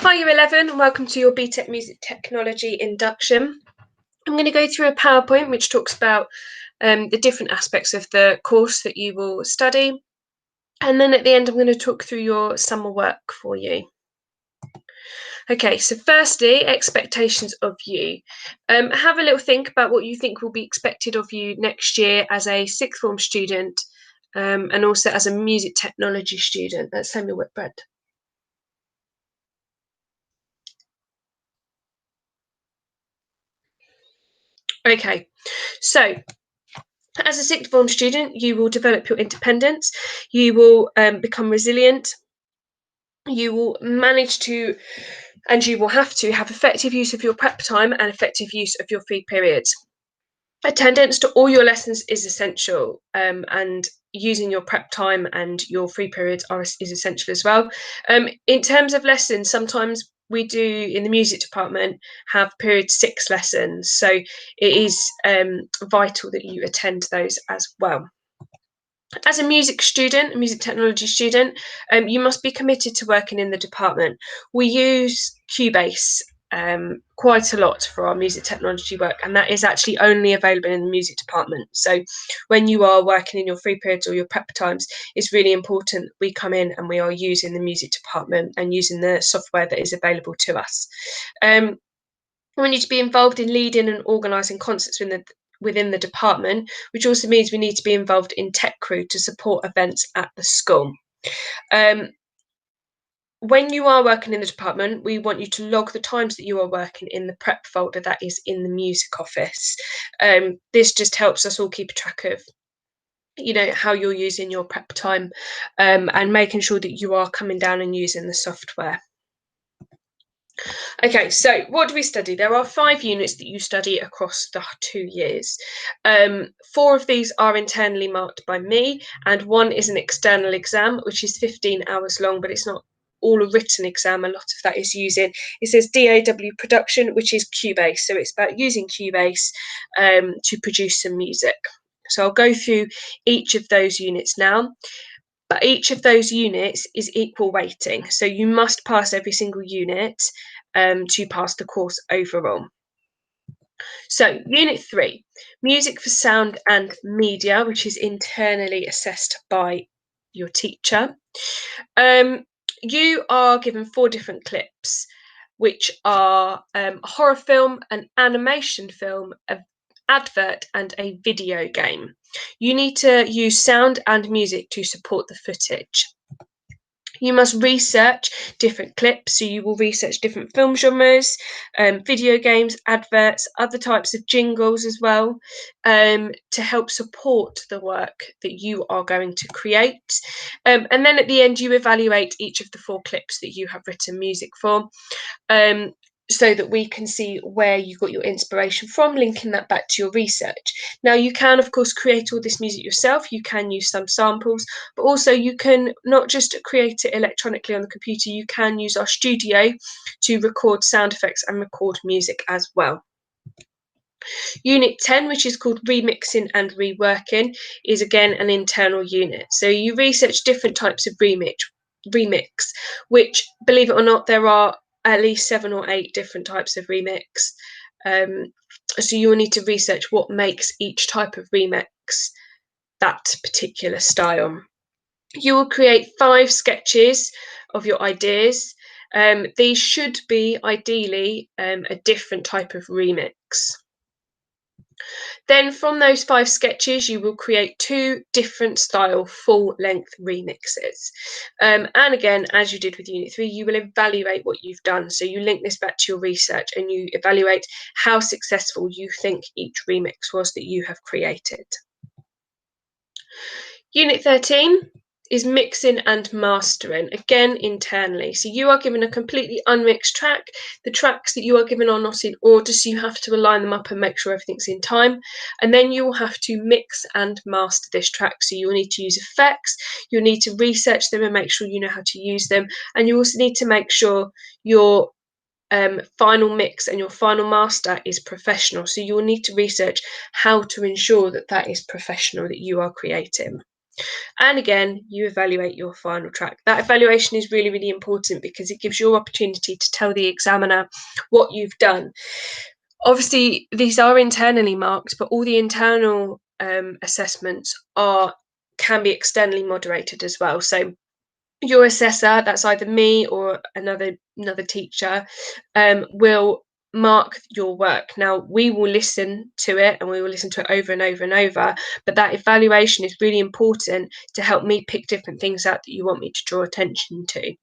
Hi Year 11 and welcome to your BTEC Music Technology induction. I'm going to go through a PowerPoint which talks about the different aspects of the course that you will study, and then at the end I'm going to talk through your summer work for you. Okay, so firstly, expectations of you. Have a little think about what you think will be expected of you next year as a sixth form student and also as a music technology student at Samuel Whitbread. Okay, so as a sixth form student, you will develop your independence, you will become resilient, you will manage to, and you will have to have effective use of your prep time and effective use of your free periods. Attendance to all your lessons is essential, and using your prep time and your free periods is essential as well. In terms of lessons, sometimes we do in the music department have period 6 lessons, so it is vital that you attend those as well. As a music student, a music technology student, you must be committed to working in the department. We use Cubase quite a lot for our music technology work, and that is actually only available in the music department. So when you are working in your free periods or your prep times, it's really important we come in and we are using the music department and using the software that is available to us. We need to be involved in leading and organising concerts within the department, which also means we need to be involved in tech crew to support events at the school. When you are working in the department, we want you to log the times that you are working in the prep folder that is in the music office. This just helps us all keep a track of how you're using your prep time, and making sure that you are coming down and using the software. Okay, so what do we study? There are 5 units that you study across the 2 years. 4 of these are internally marked by me, and 1 is an external exam, which is 15 hours long, but it's not all a written exam. A lot of that is using, it says DAW production, which is Cubase. So it's about using Cubase to produce some music. So I'll go through each of those units now. But each of those units is equal weighting. So you must pass every single unit to pass the course overall. So Unit 3, Music for Sound and Media, which is internally assessed by your teacher. You are given 4 different clips, which are a horror film, an animation film, an advert, and a video game. You need to use sound and music to support the footage. You must research different clips, so you will research different film genres, video games, adverts, other types of jingles as well, to help support the work that you are going to create. And then at the end, you evaluate each of the 4 clips that you have written music for, so that we can see where you got your inspiration from, linking that back to your research. Now, you can, of course, create all this music yourself. You can use some samples, but also you can not just create it electronically on the computer, you can use our studio to record sound effects and record music as well. Unit 10, which is called Remixing and Reworking, is again an internal unit. So you research different types of remix, which, believe it or not, there are at least 7 or 8 different types of remix. So you will need to research what makes each type of remix that particular style. You will create 5 sketches of your ideas. These should be ideally a different type of remix. Then from those 5 sketches, you will create 2 different style full-length remixes. And again, as you did with Unit 3, you will evaluate what you've done. So you link this back to your research and you evaluate how successful you think each remix was that you have created. Unit 13 is mixing and mastering, again internally. So you are given a completely unmixed track. The tracks that you are given are not in order, so you have to align them up and make sure everything's in time. And then you will have to mix and master this track. So you will need to use effects, you'll need to research them and make sure you know how to use them. And you also need to make sure your final mix and your final master is professional. So you will need to research how to ensure that that is professional, that you are creating. And again, you evaluate your final track. That evaluation is really, really important because it gives you opportunity to tell the examiner what you've done. Obviously, these are internally marked, but all the internal assessments can be externally moderated as well. So your assessor, that's either me or another teacher, will mark your work. Now we will listen to it and we will listen to it over and over and over, but that evaluation is really important to help me pick different things out that you want me to draw attention to.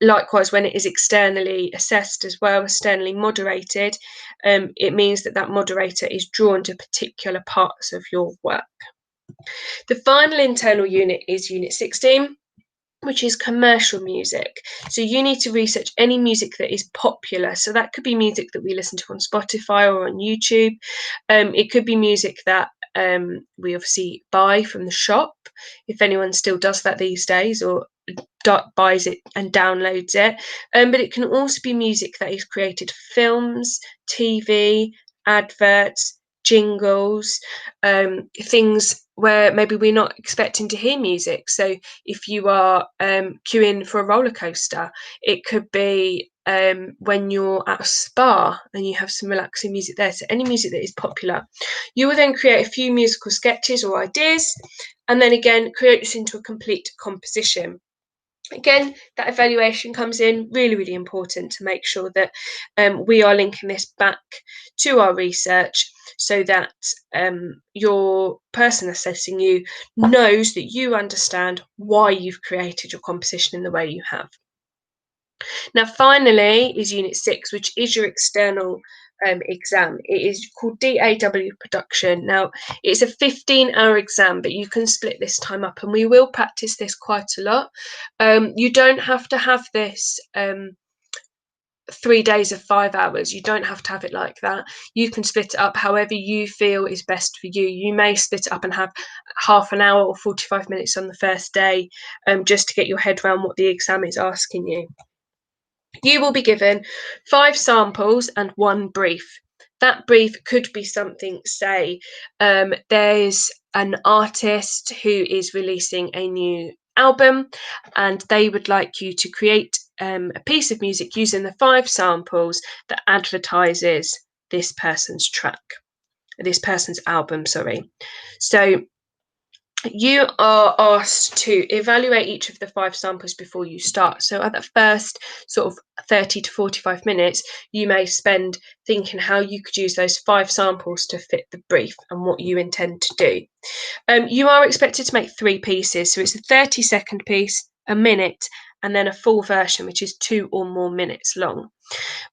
Likewise, when it is externally assessed as well, externally moderated, it means that that moderator is drawn to particular parts of your work. The final internal unit is Unit 16, which is commercial music. So you need to research any music that is popular. So that could be music that we listen to on Spotify or on YouTube. It could be music that we obviously buy from the shop, if anyone still does that these days, or buys it and downloads it. But it can also be music that is created for films, TV, adverts, jingles, things where maybe we're not expecting to hear music. So if you are queuing for a roller coaster, it could be when you're at a spa and you have some relaxing music there. So any music that is popular. You will then create a few musical sketches or ideas, and then again create this into a complete composition. Again, that evaluation comes in really, really important to make sure that we are linking this back to our research so that your person assessing you knows that you understand why you've created your composition in the way you have. Now, finally, is Unit 6, which is your external exam. It is called DAW Production. Now, it's a 15-hour exam, but you can split this time up, and we will practice this quite a lot. You don't have to have this 3 days of 5 hours. You don't have to have it like that. You can split it up however you feel is best for you. You may split it up and have half an hour or 45 minutes on the first day, just to get your head around what the exam is asking you. You will be given 5 samples and 1 brief. That brief could be something, say, there's an artist who is releasing a new album and they would like you to create a piece of music using the 5 samples that advertises this person's album, sorry. So you are asked to evaluate each of the 5 samples before you start. So at that first sort of 30 to 45 minutes, you may spend thinking how you could use those 5 samples to fit the brief and what you intend to do. You are expected to make 3 pieces. So it's a 30-second piece, a minute, and then a full version, which is 2 or more minutes long.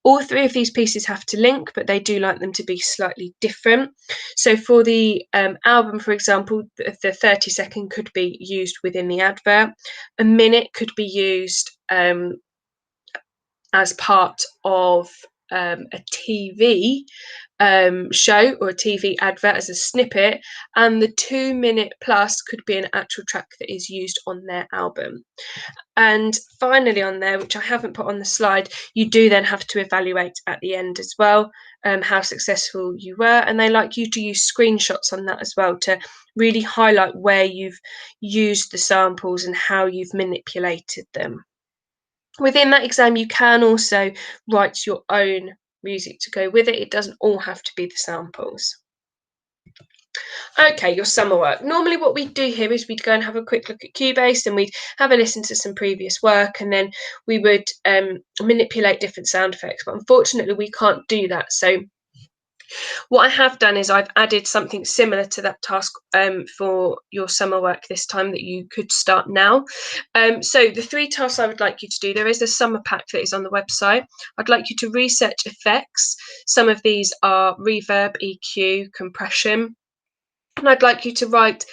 All 3 of these pieces have to link, but they do like them to be slightly different. So for the album, for example, the 30-second could be used within the advert. A minute could be used as part of a TV show or a TV advert as a snippet, and the 2-minute plus could be an actual track that is used on their album. And finally on there, which I haven't put on the slide, you do then have to evaluate at the end as well how successful you were, and they like you to use screenshots on that as well to really highlight where you've used the samples and how you've manipulated them. Within that exam, you can also write your own music to go with it. It doesn't all have to be the samples. Okay, your summer work. Normally what we'd do here is we'd go and have a quick look at Cubase and we'd have a listen to some previous work, and then we would manipulate different sound effects. But unfortunately, we can't do that. So what I have done is I've added something similar to that task for your summer work this time that you could start now. So the 3 tasks I would like you to do, there is a summer pack that is on the website. I'd like you to research effects. Some of these are reverb, EQ, compression. And I'd like you to write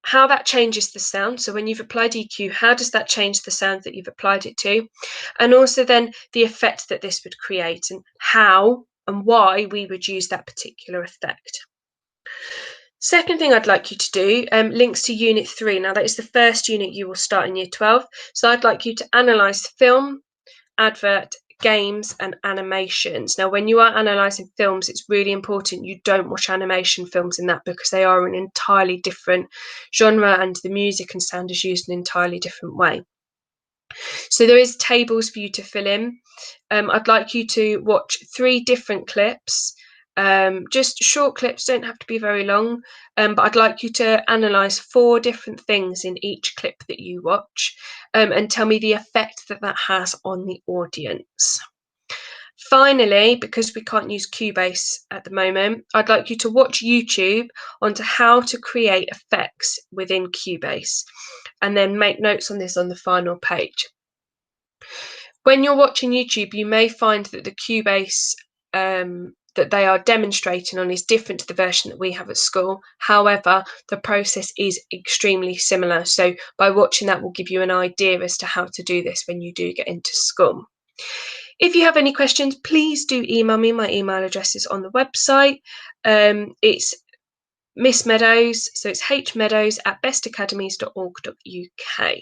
how that changes the sound. So when you've applied EQ, how does that change the sound that you've applied it to? And also then the effect that this would create and how and why we would use that particular effect. Second thing I'd like you to do links to Unit 3. Now that is the first unit you will start in Year 12. So I'd like you to analyse film, advert, games and animations. Now, when you are analysing films, it's really important you don't watch animation films in that, because they are an entirely different genre and the music and sound is used in an entirely different way. So there is tables for you to fill in. I'd like you to watch 3 different clips, just short clips, don't have to be very long, but I'd like you to analyse 4 different things in each clip that you watch, and tell me the effect that that has on the audience. Finally, because we can't use Cubase at the moment, I'd like you to watch YouTube onto how to create effects within Cubase, and then make notes on this on the final page. When you're watching YouTube, you may find that the Cubase that they are demonstrating on is different to the version that we have at school. However, the process is extremely similar. So by watching that will give you an idea as to how to do this when you do get into school. If you have any questions, please do email me. My email address is on the website. It's Miss Meadows, so it's hmeadows@bestacademies.org.uk.